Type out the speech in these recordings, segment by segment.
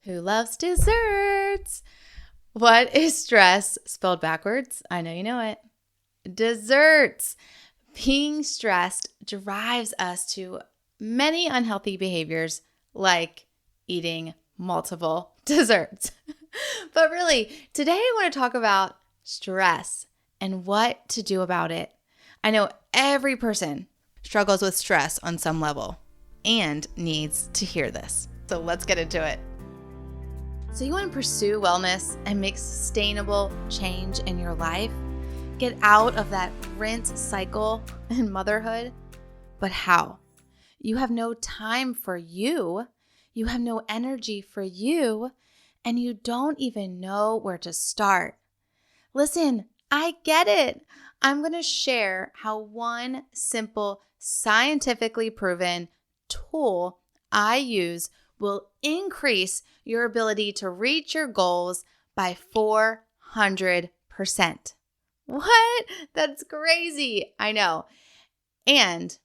Who loves desserts? What is stress spelled backwards? I know you know it. Desserts. Being stressed drives us to many unhealthy behaviors like eating multiple desserts. But really, today I want to talk about stress and what to do about it. I know every person struggles with stress on some level and needs to hear this. So let's get into it. So you want to pursue wellness and make sustainable change in your life? Get out of that rinse cycle in motherhood? But how? You have no time for you. You have no energy for you. And you don't even know where to start. Listen, I get it. I'm going to share how one simple, scientifically proven tool I use will increase your ability to reach your goals by 400%. What? That's crazy. I know. And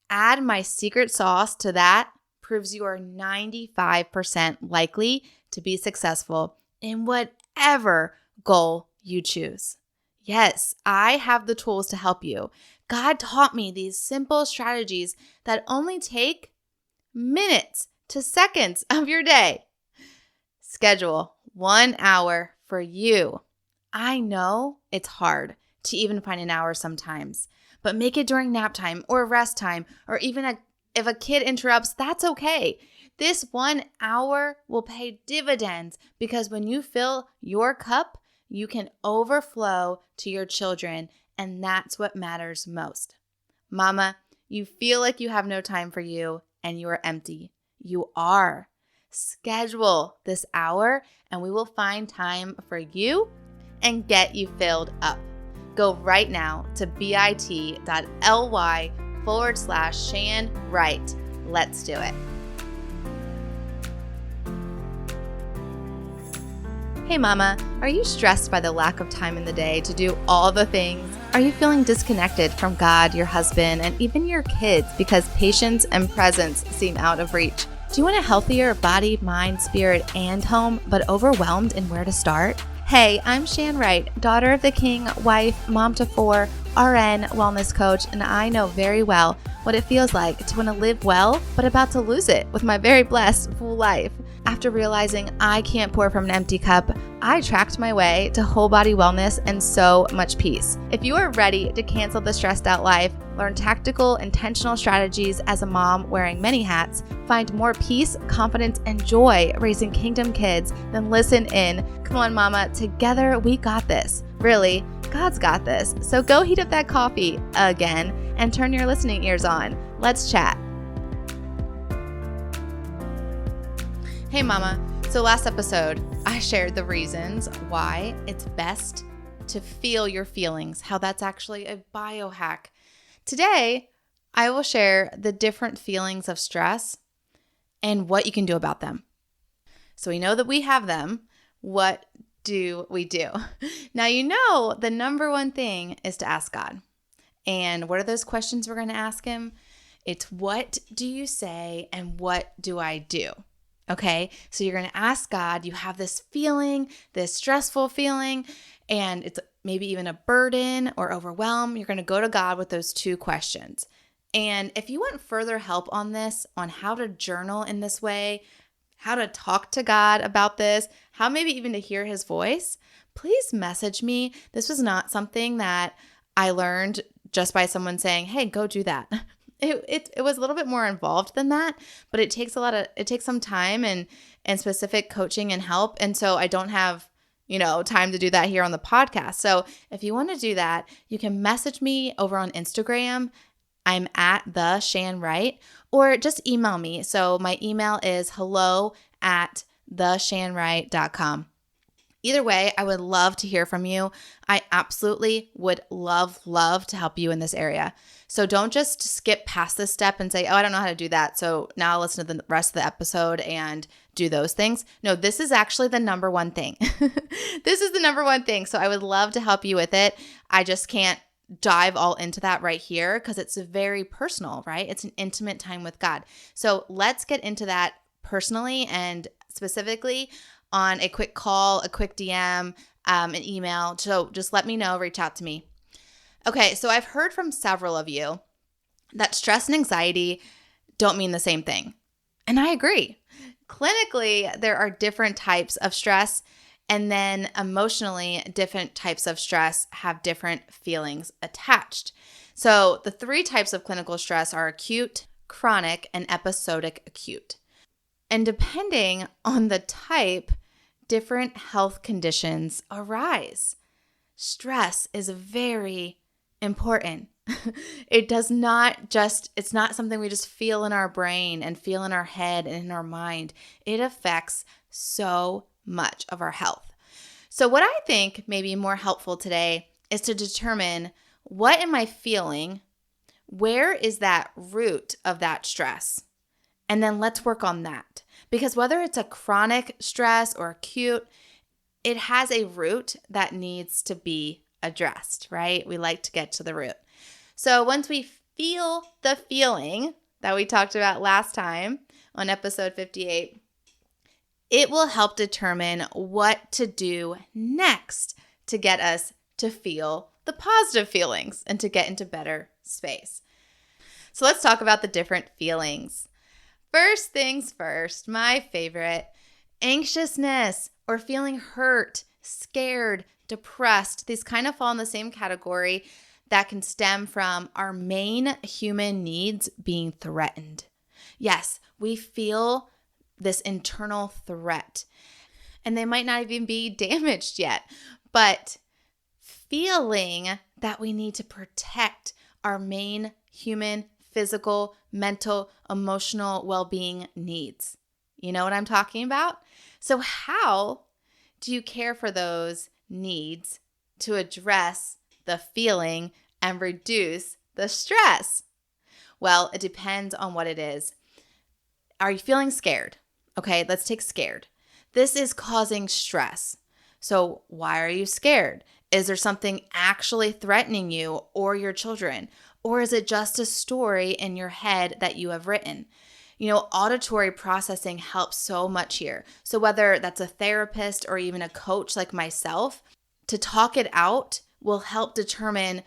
add my secret sauce to that proves you are 95% likely to be successful in whatever goal you choose. Yes, I have the tools to help you. God taught me these simple strategies that only take minutes to seconds of your day. Schedule 1 hour for you. I know it's hard to even find an hour sometimes, but make it during nap time or rest time, or even if a kid interrupts, that's okay. This 1 hour will pay dividends because when you fill your cup, you can overflow to your children, and that's what matters most. Mama, you feel like you have no time for you and you are empty. You are. Schedule this hour and we will find time for you and get you filled up. Go right now to bit.ly/Shan Wright. Let's do it. Hey mama, are you stressed by the lack of time in the day to do all the things? Are you feeling disconnected from God, your husband, and even your kids because patience and presence seem out of reach? Do you want a healthier body, mind, spirit, and home, but overwhelmed in where to start? Hey, I'm Shan Wright, daughter of the king, wife, mom to 4, RN, wellness coach, and I know very well what it feels like to want to live well, but about to lose it with my very blessed, full life. After realizing I can't pour from an empty cup, I tracked my way to whole body wellness and so much peace. If you are ready to cancel the stressed out life, learn tactical, intentional strategies as a mom wearing many hats, find more peace, confidence, and joy raising kingdom kids, then listen in. Come on, mama, together we got this. Really, God's got this. So go heat up that coffee again and turn your listening ears on. Let's chat. Hey mama, so last episode, I shared the reasons why it's best to feel your feelings, how that's actually a biohack. Today, I will share the different feelings of stress and what you can do about them. So we know that we have them. What do we do? Now, you know, the number one thing is to ask God. And what are those questions we're going to ask him? It's what do you say and what do I do? Okay, so you're going to ask God, you have this feeling, this stressful feeling, and it's maybe even a burden or overwhelm. You're going to go to God with those two questions. And if you want further help on this, on how to journal in this way, how to talk to God about this, how maybe even to hear his voice, please message me. This was not something that I learned just by someone saying, hey, go do that. It was a little bit more involved than that, but it takes some time and specific coaching and help. And so I don't have, time to do that here on the podcast. So if you want to do that, you can message me over on Instagram. I'm at the Shan Wright, or just email me. So my email is hello@theshanwright.com. Either way, I would love to hear from you. I absolutely would love to help you in this area. So don't just skip past this step and say, oh, I don't know how to do that. So now I'll listen to the rest of the episode and do those things. No, this is actually the number one thing. This is the number one thing. So I would love to help you with it. I just can't dive all into that right here because it's very personal, right? It's an intimate time with God. So let's get into that personally and specifically on a quick call, a quick DM, an email. So just let me know, reach out to me. Okay, so I've heard from several of you that stress and anxiety don't mean the same thing. And I agree. Clinically, there are different types of stress, and then emotionally, different types of stress have different feelings attached. So the 3 types of clinical stress are acute, chronic, and episodic acute. And depending on the type, different health conditions arise. Stress is very important. It's not something we just feel in our brain and feel in our head and in our mind. It affects so much of our health. So what I think may be more helpful today is to determine, what am I feeling? Where is that root of that stress? And then let's work on that. Because whether it's a chronic stress or acute, it has a root that needs to be addressed, right? We like to get to the root. So once we feel the feeling that we talked about last time on episode 58, it will help determine what to do next to get us to feel the positive feelings and to get into better space. So let's talk about the different feelings. First things first, my favorite, anxiousness or feeling hurt, scared, depressed. These kind of fall in the same category that can stem from our main human needs being threatened. Yes, we feel this internal threat, and they might not even be damaged yet, but feeling that we need to protect our main human, physical, mental, emotional well-being needs. You know what I'm talking about? So how do you care for those needs to address the feeling and reduce the stress? Well, it depends on what it is. Are you feeling scared? Okay, let's take scared. This is causing stress. So why are you scared? Is there something actually threatening you or your children? Or is it just a story in your head that you have written? You know, auditory processing helps so much here. So whether that's a therapist or even a coach like myself, to talk it out will help determine,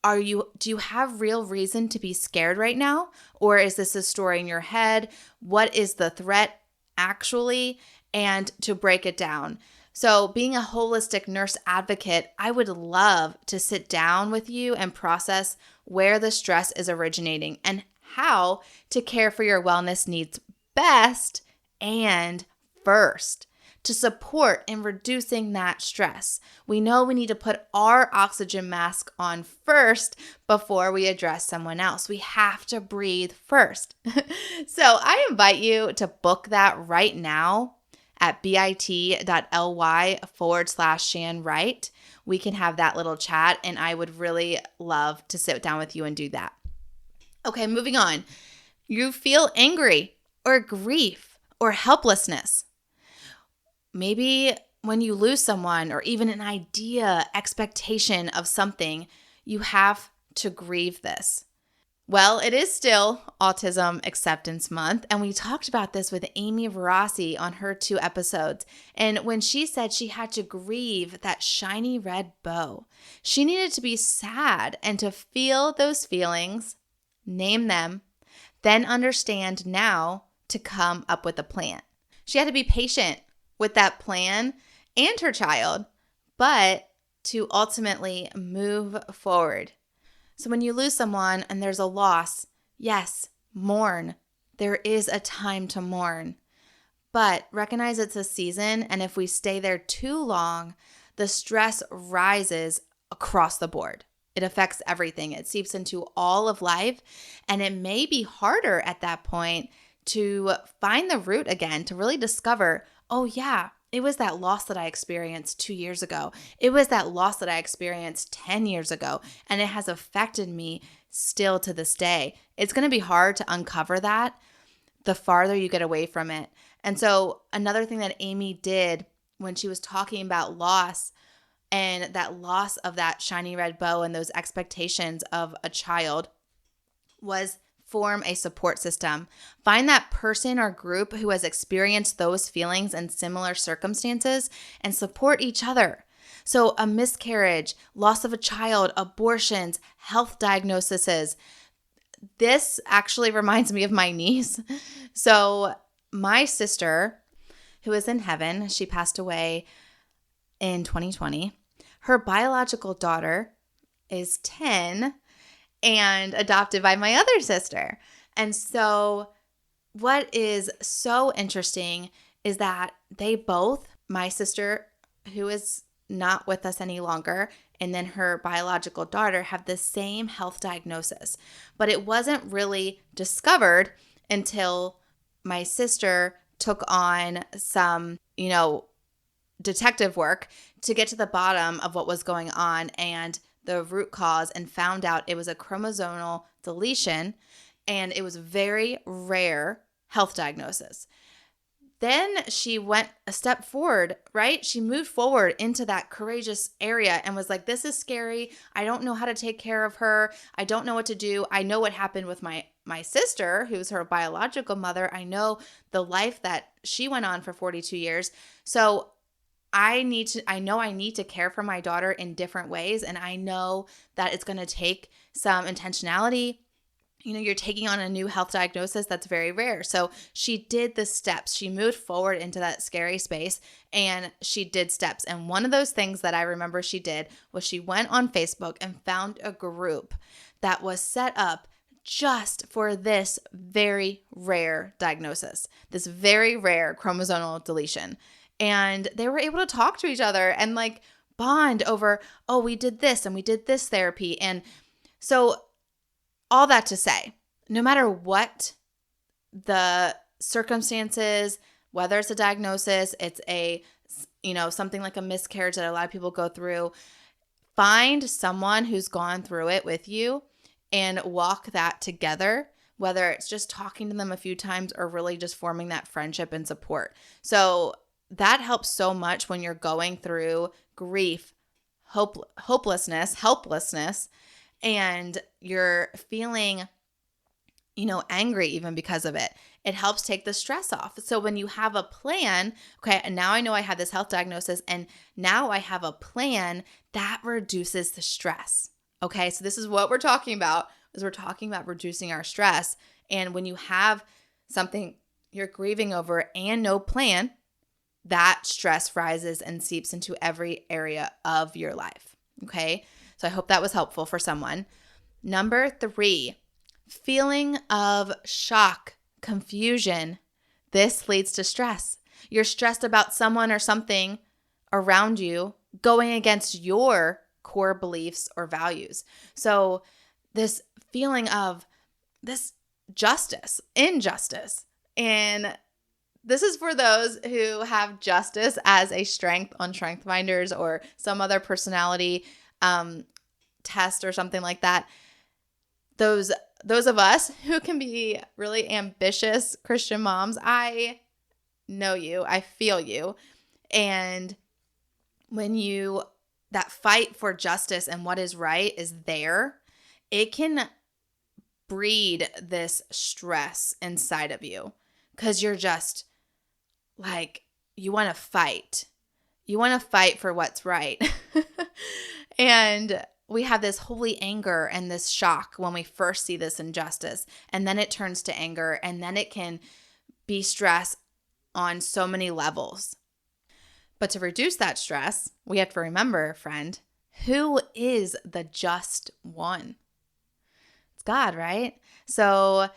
do you have real reason to be scared right now? Or is this a story in your head? What is the threat actually? And to break it down. So being a holistic nurse advocate, I would love to sit down with you and process where the stress is originating and how to care for your wellness needs best and first to support in reducing that stress. We know we need to put our oxygen mask on first before we address someone else. We have to breathe first. So I invite you to book that right now at bit.ly/Shan Wright. We can have that little chat, and I would really love to sit down with you and do that. Okay, moving on. You feel angry or grief or helplessness. Maybe when you lose someone or even an idea, expectation of something, you have to grieve this. Well, it is still Autism Acceptance Month, and we talked about this with Amy Verassi on her 2 episodes. And when she said she had to grieve that shiny red bow, she needed to be sad and to feel those feelings, name them, then understand now to come up with a plan. She had to be patient with that plan and her child, but to ultimately move forward. So when you lose someone and there's a loss, yes, mourn. There is a time to mourn, but recognize it's a season. And if we stay there too long, the stress rises across the board. It affects everything. It seeps into all of life. And it may be harder at that point to find the root again, to really discover, oh yeah, it was that loss that I experienced 2 years ago. It was that loss that I experienced 10 years ago, and it has affected me still to this day. It's going to be hard to uncover that the farther you get away from it. And so another thing that Amy did when she was talking about loss and that loss of that shiny red bow and those expectations of a child was form a support system. Find that person or group who has experienced those feelings in similar circumstances and support each other. So a miscarriage, loss of a child, abortions, health diagnoses. This actually reminds me of my niece. So my sister, who is in heaven, she passed away in 2020. Her biological daughter is 10 and adopted by my other sister. And so what is so interesting is that they both, my sister, who is not with us any longer, and then her biological daughter, have the same health diagnosis. But it wasn't really discovered until my sister took on some, detective work to get to the bottom of what was going on and the root cause, and found out it was a chromosomal deletion, and it was very rare health diagnosis. Then she went a step forward, right? She moved forward into that courageous area and was like, this is scary. I don't know how to take care of her. I don't know what to do. I know what happened with my sister, who's her biological mother. I know the life that she went on for 42 years. So I know I need to care for my daughter in different ways. And I know that it's going to take some intentionality. You're taking on a new health diagnosis that's very rare. So she did the steps. She moved forward into that scary space and she did steps. And one of those things that I remember she did was she went on Facebook and found a group that was set up just for this very rare diagnosis, this very rare chromosomal deletion. And they were able to talk to each other and bond over, oh, we did this and we did this therapy. And so all that to say, no matter what the circumstances, whether it's a diagnosis, it's something like a miscarriage that a lot of people go through, find someone who's gone through it with you and walk that together, whether it's just talking to them a few times or really just forming that friendship and support. So that helps so much when you're going through grief, hopelessness, helplessness, and you're feeling, angry even because of it. It helps take the stress off. So when you have a plan, okay, and now I know I have this health diagnosis and now I have a plan, that reduces the stress. Okay, so this is what we're talking about, is we're talking about reducing our stress. And when you have something you're grieving over and no plan, that stress rises and seeps into every area of your life. Okay, so I hope that was helpful for someone. Number 3, feeling of shock, confusion. This leads to stress. You're stressed about someone or something around you going against your core beliefs or values. So this feeling of this injustice. And this is for those who have justice as a strength on StrengthFinders or some other personality test or something like that. Those of us who can be really ambitious Christian moms, I know you, I feel you. And when that fight for justice and what is right is there, it can breed this stress inside of you because you're just you want to fight. You want to fight for what's right. And we have this holy anger and this shock when we first see this injustice. And then it turns to anger, and then it can be stress on so many levels. But to reduce that stress, we have to remember, friend, who is the just one? It's God, right? So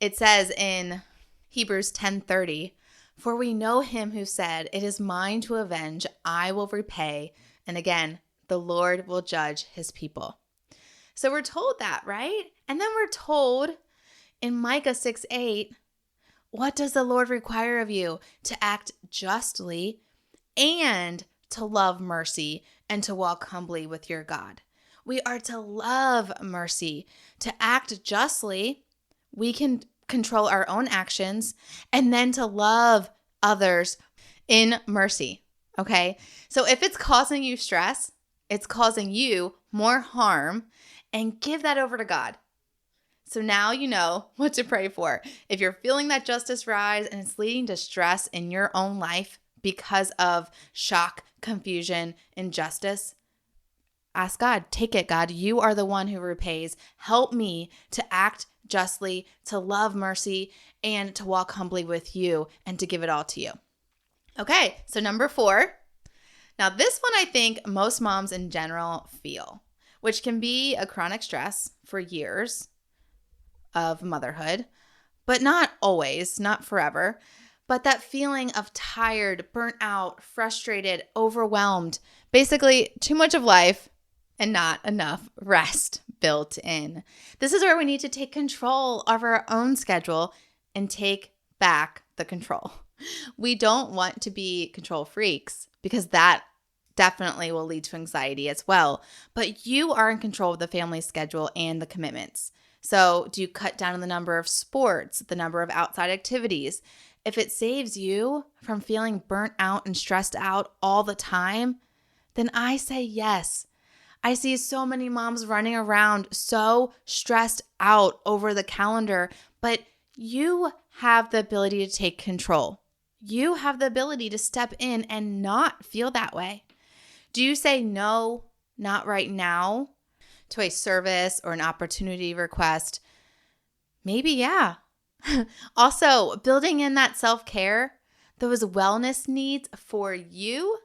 it says in Hebrews 10:30, "For we know him who said, 'It is mine to avenge, I will repay.' And again, the Lord will judge his people." So we're told that, right? And then we're told in Micah 6:8, what does the Lord require of you? To act justly and to love mercy and to walk humbly with your God. We are to love mercy, to act justly. We can control our own actions, and then to love others in mercy. Okay? So if it's causing you stress, it's causing you more harm, and give that over to God. So now you know what to pray for. If you're feeling that justice rise and it's leading to stress in your own life because of shock, confusion, injustice, ask God, take it, God. You are the one who repays. Help me to act justly, to love mercy, and to walk humbly with you and to give it all to you. Okay, so number 4. Now this one I think most moms in general feel, which can be a chronic stress for years of motherhood, but not always, not forever. But that feeling of tired, burnt out, frustrated, overwhelmed, basically too much of life and not enough rest built in. This is where we need to take control of our own schedule and take back the control. We don't want to be control freaks because that definitely will lead to anxiety as well. But you are in control of the family schedule and the commitments. So do you cut down on the number of sports, the number of outside activities? If it saves you from feeling burnt out and stressed out all the time, then I say yes. I see so many moms running around so stressed out over the calendar, but you have the ability to take control. You have the ability to step in and not feel that way. Do you say no, not right now, to a service or an opportunity request? Maybe, yeah. Also, building in that self-care, those wellness needs for you.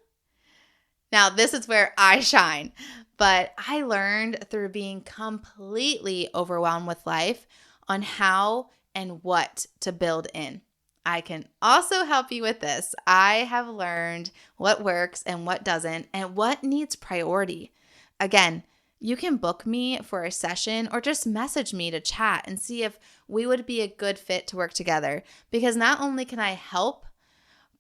Now, this is where I shine, but I learned through being completely overwhelmed with life on how and what to build in. I can also help you with this. I have learned what works and what doesn't and what needs priority. Again, you can book me for a session or just message me to chat and see if we would be a good fit to work together. Because not only can I help,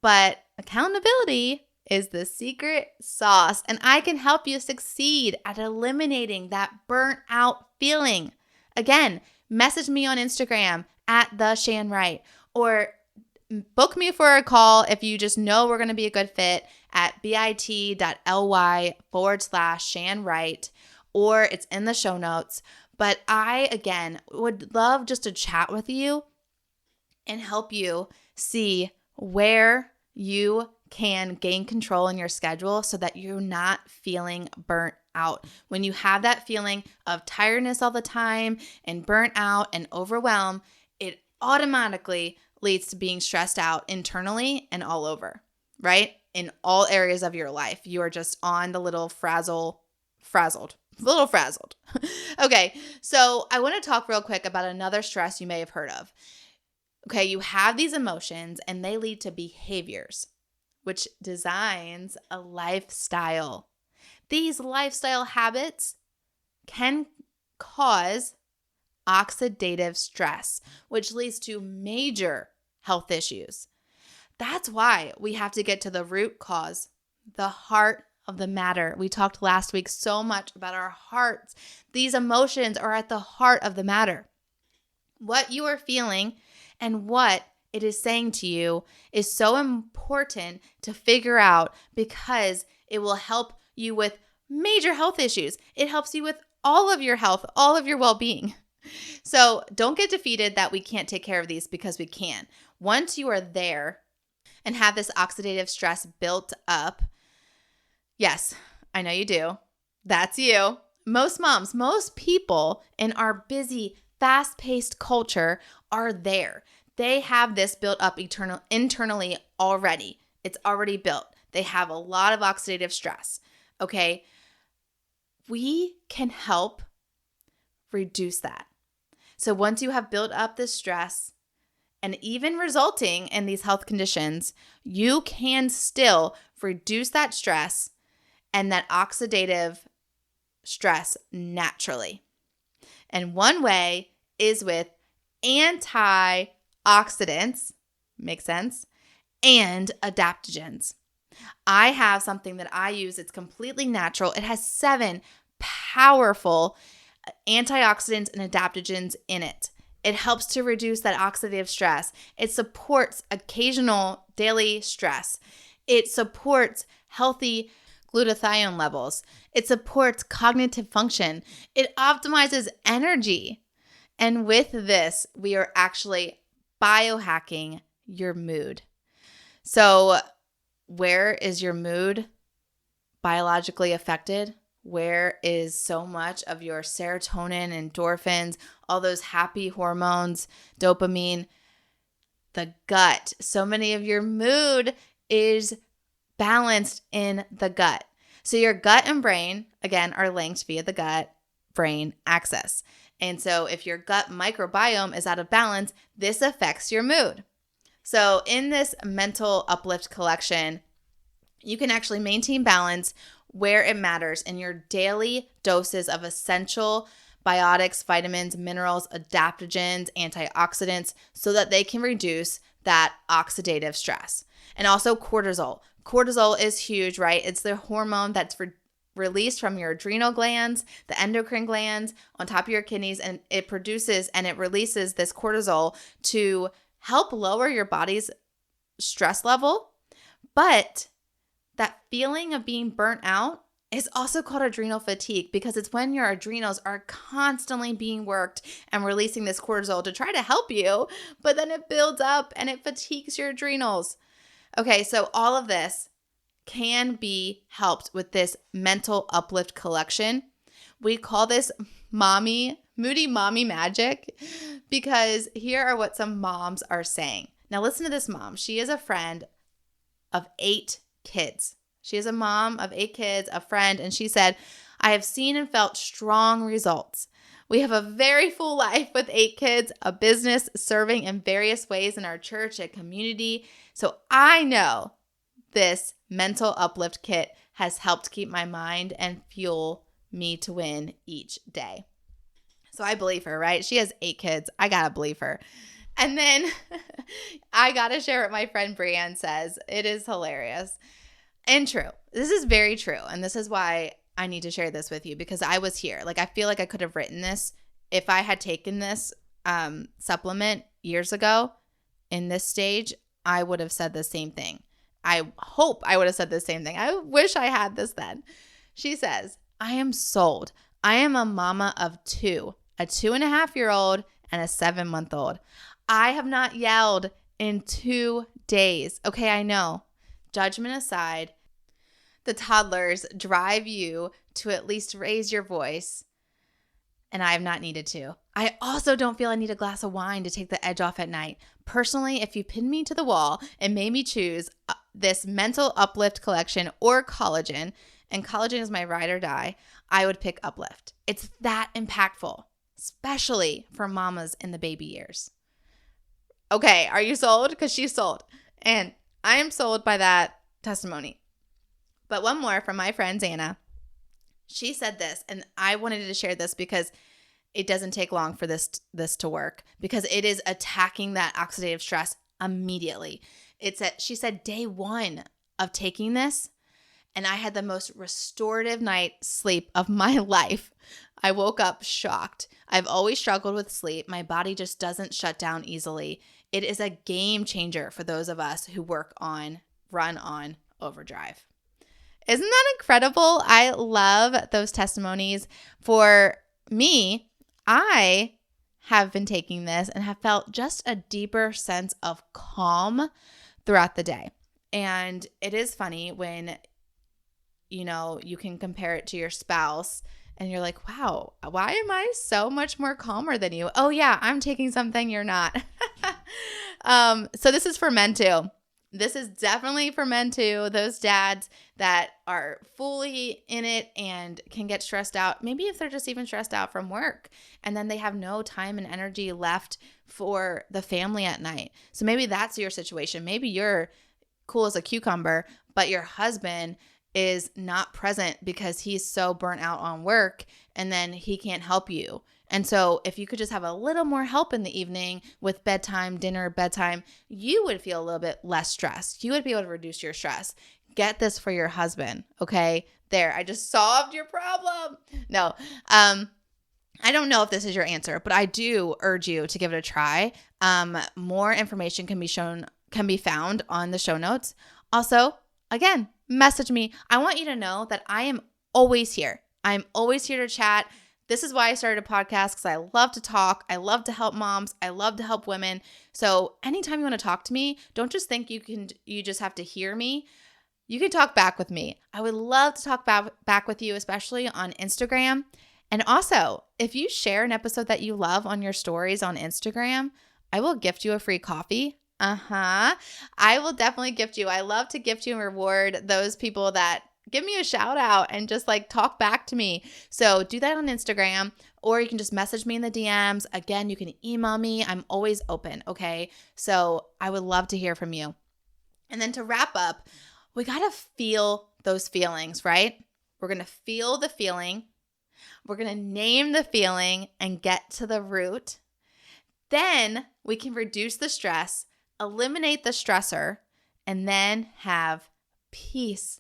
but accountability is the secret sauce. And I can help you succeed at eliminating that burnt out feeling. Again, message me on Instagram at the Shan Wright, or book me for a call if you just know we're going to be a good fit at bit.ly/Shan Wright, or it's in the show notes. But I, again, would love just to chat with you and help you see where you can gain control in your schedule so that you're not feeling burnt out. When you have that feeling of tiredness all the time and burnt out and overwhelmed, it automatically leads to being stressed out internally and all over, right? In all areas of your life. You are just on the little frazzled. Okay, so I want to talk real quick about another stress you may have heard of. Okay, you have these emotions and they lead to behaviors, which designs a lifestyle. These lifestyle habits can cause oxidative stress, which leads to major health issues. That's why we have to get to the root cause, the heart of the matter. We talked last week so much about our hearts. These emotions are at the heart of the matter. What you are feeling and what it is saying to you is so important to figure out because it will help you with major health issues. It helps you with all of your health, all of your well-being. So don't get defeated that we can't take care of these, because we can. Once you are there and have this oxidative stress built up, yes, I know you do. That's you. Most moms, most people in our busy, fast-paced culture are there. They have this built up internally already. It's already built. They have a lot of oxidative stress, okay? We can help reduce that. So once you have built up this stress and even resulting in these health conditions, you can still reduce that stress and that oxidative stress naturally. And one way is with antioxidants, makes sense, and adaptogens. I have something that I use. It's completely natural. It has 7 powerful antioxidants and adaptogens in it. It helps to reduce that oxidative stress. It supports occasional daily stress. It supports healthy glutathione levels. It supports cognitive function. It optimizes energy. And with this, we are actually biohacking your mood. So where is your mood biologically affected? Where is so much of your serotonin, endorphins, all those happy hormones, dopamine? The gut. So many of your mood is balanced in the gut. So your gut and brain, again, are linked via the gut-brain axis. And so if your gut microbiome is out of balance, this affects your mood. So in this mental uplift collection, you can actually maintain balance where it matters in your daily doses of essential biotics, vitamins, minerals, adaptogens, antioxidants, so that they can reduce that oxidative stress. And also cortisol. Cortisol is huge, right? It's the hormone that's released from your adrenal glands, the endocrine glands, on top of your kidneys, and it produces and it releases this cortisol to help lower your body's stress level. But that feeling of being burnt out is also called adrenal fatigue, because it's when your adrenals are constantly being worked and releasing this cortisol to try to help you, but then it builds up and it fatigues your adrenals. Okay, so all of this can be helped with this mental uplift collection. We call this moody mommy magic, because here are what some moms are saying. Now listen to this mom. She is a friend of 8 kids. She is a mom of 8 kids, a friend, and she said, I have seen and felt strong results. We have a very full life with 8 kids, a business serving in various ways in our church and community. So I know this mental uplift kit has helped keep my mind and fuel me to win each day. So I believe her, right? She has 8 kids. I got to believe her. And then I got to share what my friend Brianne says. It is hilarious and true. This is very true. And this is why I need to share this with you, because I was here. Like, I feel like I could have written this if I had taken this supplement years ago in this stage. I would have said the same thing. I hope I would have said the same thing. I wish I had this then. She says, I am sold. I am a mama of 2, a 2.5-year-old and a 7-month-old. I have not yelled in 2 days. Okay, I know. Judgment aside, the toddlers drive you to at least raise your voice, and I have not needed to. I also don't feel I need a glass of wine to take the edge off at night. Personally, if you pinned me to the wall and made me choose this mental uplift collection or collagen, and collagen is my ride or die, I would pick uplift. It's that impactful, especially for mamas in the baby years. Okay, are you sold? Because she's sold. And I am sold by that testimony. But one more from my friend Anna. She said this, and I wanted to share this because it doesn't take long for this to work, because it is attacking that oxidative stress immediately. She said day 1 of taking this, and I had the most restorative night sleep of my life. I woke up shocked. I've always struggled with sleep. My body just doesn't shut down easily. It is a game changer for those of us who run on overdrive. Isn't that incredible? I love those testimonies. For me, I have been taking this and have felt just a deeper sense of calm throughout the day. And it is funny when, you can compare it to your spouse and you're like, wow, why am I so much more calmer than you? Oh yeah, I'm taking something you're not. So this is for men too. This is definitely for men too. Those dads that are fully in it and can get stressed out. Maybe if they're just even stressed out from work, and then they have no time and energy left for the family at night. So maybe that's your situation. Maybe you're cool as a cucumber, but your husband is not present because he's so burnt out on work, and then he can't help you. And so if you could just have a little more help in the evening with bedtime, you would feel a little bit less stressed. You would be able to reduce your stress. Get this for your husband, okay? There, I just solved your problem. No, I don't know if this is your answer, but I do urge you to give it a try. More information can be found on the show notes. Also, again, message me. I want you to know that I am always here. I'm always here to chat. This is why I started a podcast, because I love to talk. I love to help moms. I love to help women. So anytime you want to talk to me, don't just think you just have to hear me. You can talk back with me. I would love to talk back with you, especially on Instagram. And also, if you share an episode that you love on your stories on Instagram, I will gift you a free coffee. I will definitely gift you. I love to gift you and reward those people that give me a shout out and just like talk back to me. So do that on Instagram, or you can just message me in the DMs. Again, you can email me. I'm always open. Okay. So I would love to hear from you. And then to wrap up, we got to feel those feelings, right? We're going to feel the feeling. We're going to name the feeling and get to the root. Then we can reduce the stress, eliminate the stressor, and then have peace,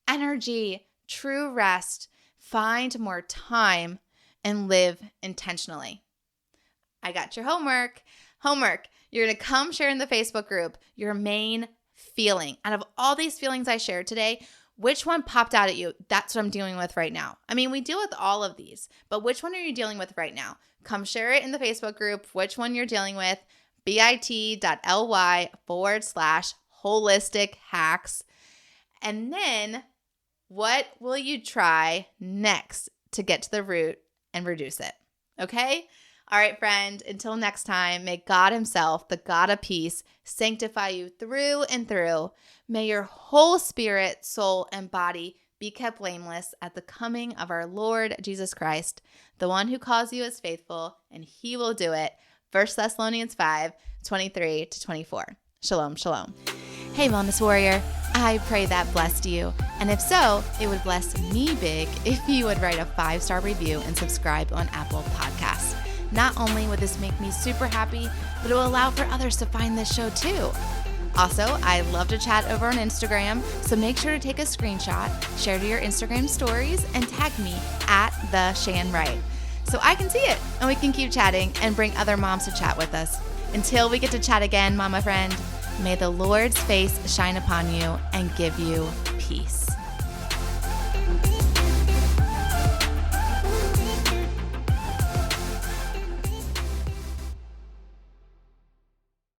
energy, true rest, find more time, and live intentionally. I got your homework. You're going to come share in the Facebook group your main feeling. Out of all these feelings I shared today, which one popped out at you? That's what I'm dealing with right now. I mean, we deal with all of these, but which one are you dealing with right now? Come share it in the Facebook group, which one you're dealing with, bit.ly/holistic hacks. And then what will you try next to get to the root and reduce it? Okay? All right, friend, until next time, may God himself, the God of peace, sanctify you through and through. May your whole spirit, soul, and body be kept blameless at the coming of our Lord Jesus Christ, the one who calls you is faithful, and he will do it. 1 Thessalonians 5:23-24. Shalom, shalom. Hey, Wellness Warrior. I pray that blessed you. And if so, it would bless me big if you would write a 5-star review and subscribe on Apple Podcasts. Not only would this make me super happy, but it will allow for others to find this show too. Also, I love to chat over on Instagram, so make sure to take a screenshot, share to your Instagram stories, and tag me at the Shan so I can see it and we can keep chatting and bring other moms to chat with us. Until we get to chat again, mama friend, may the Lord's face shine upon you and give you peace.